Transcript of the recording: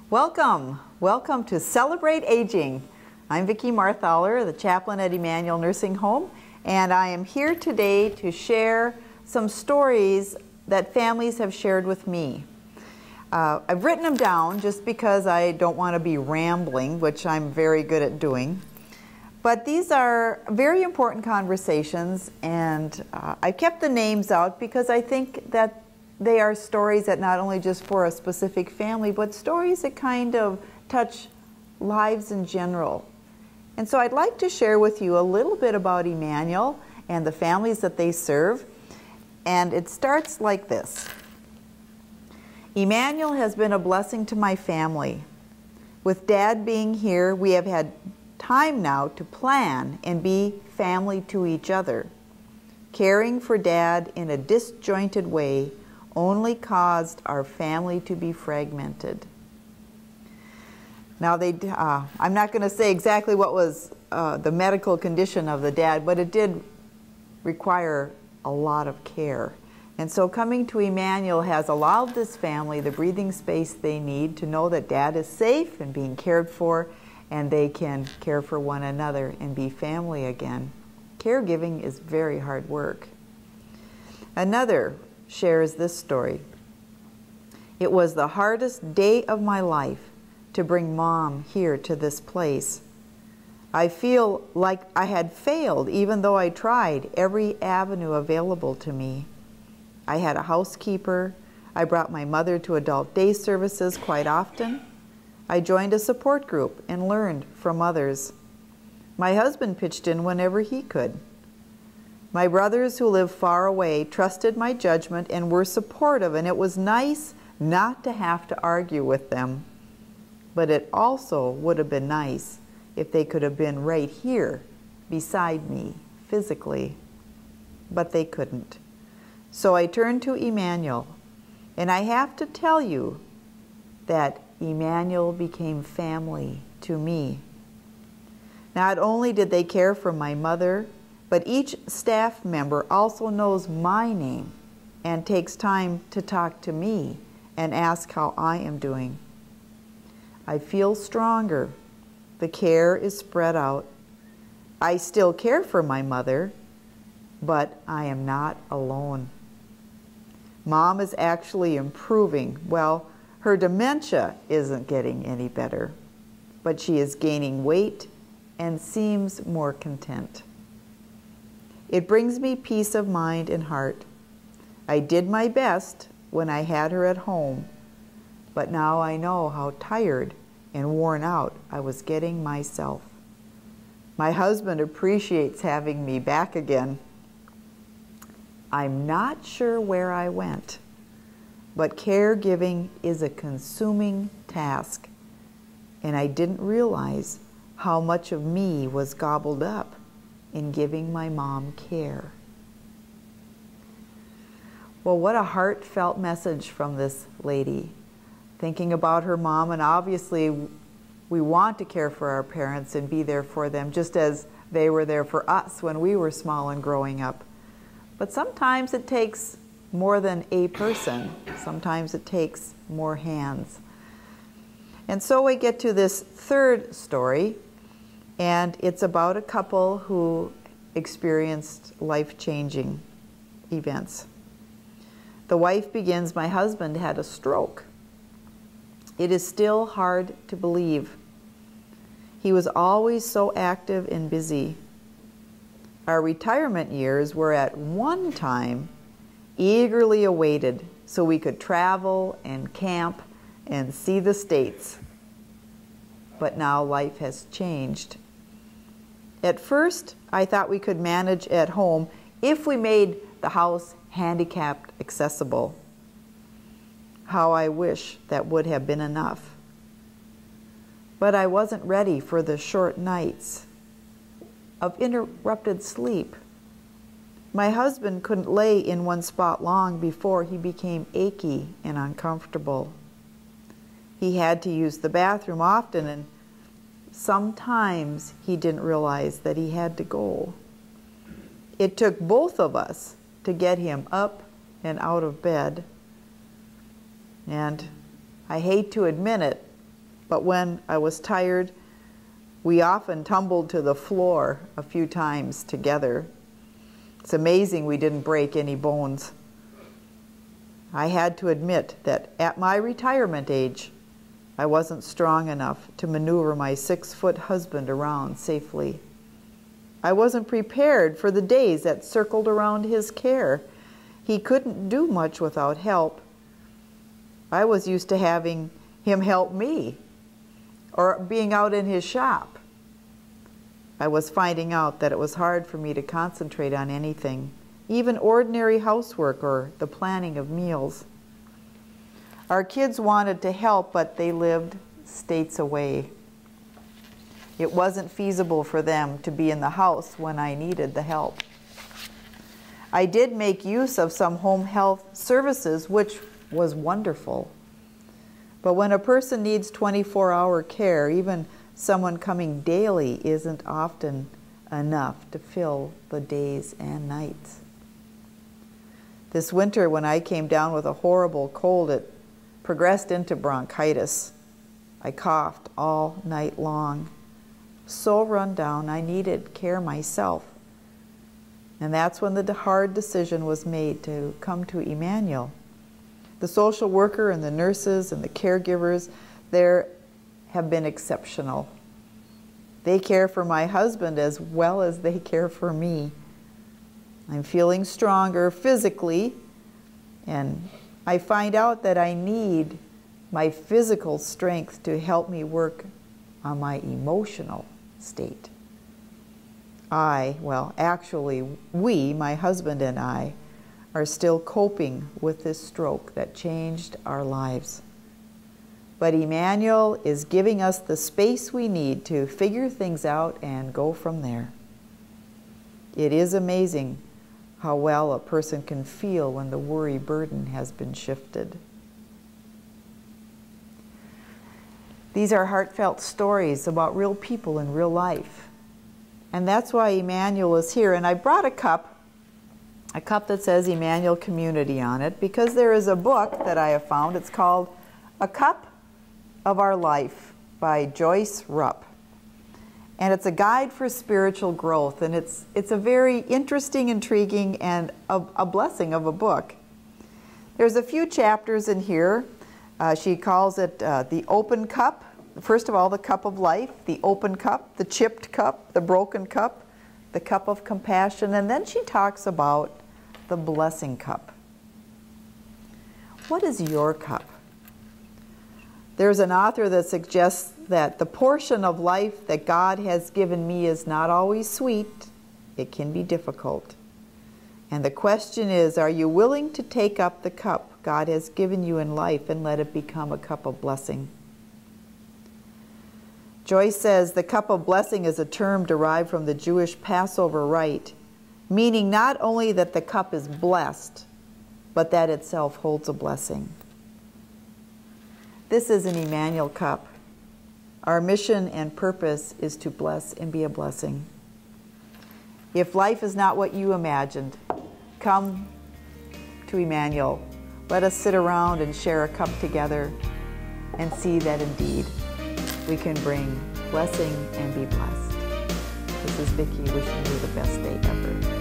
Welcome to Celebrate Aging. I'm Vicki Marthaler, the chaplain at Emmanuel Nursing Home, and I am here today to share some stories that families have shared with me. I've written them down just because I don't want to be rambling, which I'm very good at doing. But these are very important conversations, and I kept the names out because I think that they are stories that not only just for a specific family, but stories that kind of touch lives in general. And so I'd like to share with you a little bit about Emmanuel and the families that they serve. And it starts like this. Emmanuel has been a blessing to my family. With Dad being here, we have had time now to plan and be family to each other. Caring for Dad in a disjointed way only caused our family to be fragmented. Now, I'm not going to say exactly what was the medical condition of the dad, but it did require a lot of care. And so coming to Emmanuel has allowed this family the breathing space they need to know that Dad is safe and being cared for, and they can care for one another and be family again. Caregiving is very hard work. Another shares this story. It was the hardest day of my life to bring Mom here to this place. I feel like I had failed even though I tried every avenue available to me. I had a housekeeper. I brought my mother to adult day services quite often. I joined a support group and learned from others. My husband pitched in whenever he could. My brothers who live far away trusted my judgment and were supportive, and it was nice not to have to argue with them. But it also would have been nice if they could have been right here beside me physically, but they couldn't. So I turned to Emmanuel, and I have to tell you that Emmanuel became family to me. Not only did they care for my mother, but each staff member also knows my name and takes time to talk to me and ask how I am doing. I feel stronger. The care is spread out. I still care for my mother, but I am not alone. Mom is actually improving. Well, her dementia isn't getting any better, but she is gaining weight and seems more content. It brings me peace of mind and heart. I did my best when I had her at home, but now I know how tired and worn out I was getting myself. My husband appreciates having me back again. I'm not sure where I went, but caregiving is a consuming task, and I didn't realize how much of me was gobbled up in giving my mom care. Well, what a heartfelt message from this lady, thinking about her mom, and obviously we want to care for our parents and be there for them just as they were there for us when we were small and growing up. But sometimes it takes more than a person. Sometimes it takes more hands. And so we get to this third story, and it's about a couple who experienced life-changing events. The wife begins, "My husband had a stroke. It is still hard to believe. He was always so active and busy. Our retirement years were at one time eagerly awaited so we could travel and camp and see the States. But now life has changed. At first, I thought we could manage at home if we made the house handicapped accessible. How I wish that would have been enough. But I wasn't ready for the short nights of interrupted sleep. My husband couldn't lay in one spot long before he became achy and uncomfortable. He had to use the bathroom often, and sometimes he didn't realize that he had to go. It took both of us to get him up and out of bed. And I hate to admit it, but when I was tired, we often tumbled to the floor a few times together. It's amazing we didn't break any bones. I had to admit that at my retirement age, I wasn't strong enough to maneuver my 6-foot husband around safely. I wasn't prepared for the days that circled around his care. He couldn't do much without help. I was used to having him help me or being out in his shop. I was finding out that it was hard for me to concentrate on anything, even ordinary housework or the planning of meals. Our kids wanted to help, but they lived states away. It wasn't feasible for them to be in the house when I needed the help. I did make use of some home health services, which was wonderful. But when a person needs 24-hour care, even someone coming daily isn't often enough to fill the days and nights. This winter, when I came down with a horrible cold, it progressed into bronchitis. I coughed all night long. So run down, I needed care myself. And that's when the hard decision was made to come to Emmanuel. The social worker and the nurses and the caregivers there have been exceptional. They care for my husband as well as they care for me. I'm feeling stronger physically, and I find out that I need my physical strength to help me work on my emotional state. We, my husband and I, are still coping with this stroke that changed our lives. But Emmanuel is giving us the space we need to figure things out and go from there. It is amazing how well a person can feel when the worry burden has been shifted. These are heartfelt stories about real people in real life. And that's why Emmanuel is here. And I brought a cup that says Emmanuel Community on it, because there is a book that I have found. It's called A Cup of Our Life by Joyce Rupp. And it's a guide for spiritual growth. And it's a very interesting, intriguing, and a blessing of a book. There's a few chapters in here. She calls it the open cup. First of all, the cup of life, the open cup, the chipped cup, the broken cup, the cup of compassion, and then she talks about the blessing cup. What is your cup? There's an author that suggests that the portion of life that God has given me is not always sweet. It can be difficult. And the question is, are you willing to take up the cup God has given you in life and let it become a cup of blessing? Joyce says the cup of blessing is a term derived from the Jewish Passover rite, meaning not only that the cup is blessed, but that itself holds a blessing. This is an Emmanuel cup. Our mission and purpose is to bless and be a blessing. If life is not what you imagined, come to Emmanuel. Let us sit around and share a cup together and see that indeed we can bring blessing and be blessed. This is Vicki wishing you the best day ever.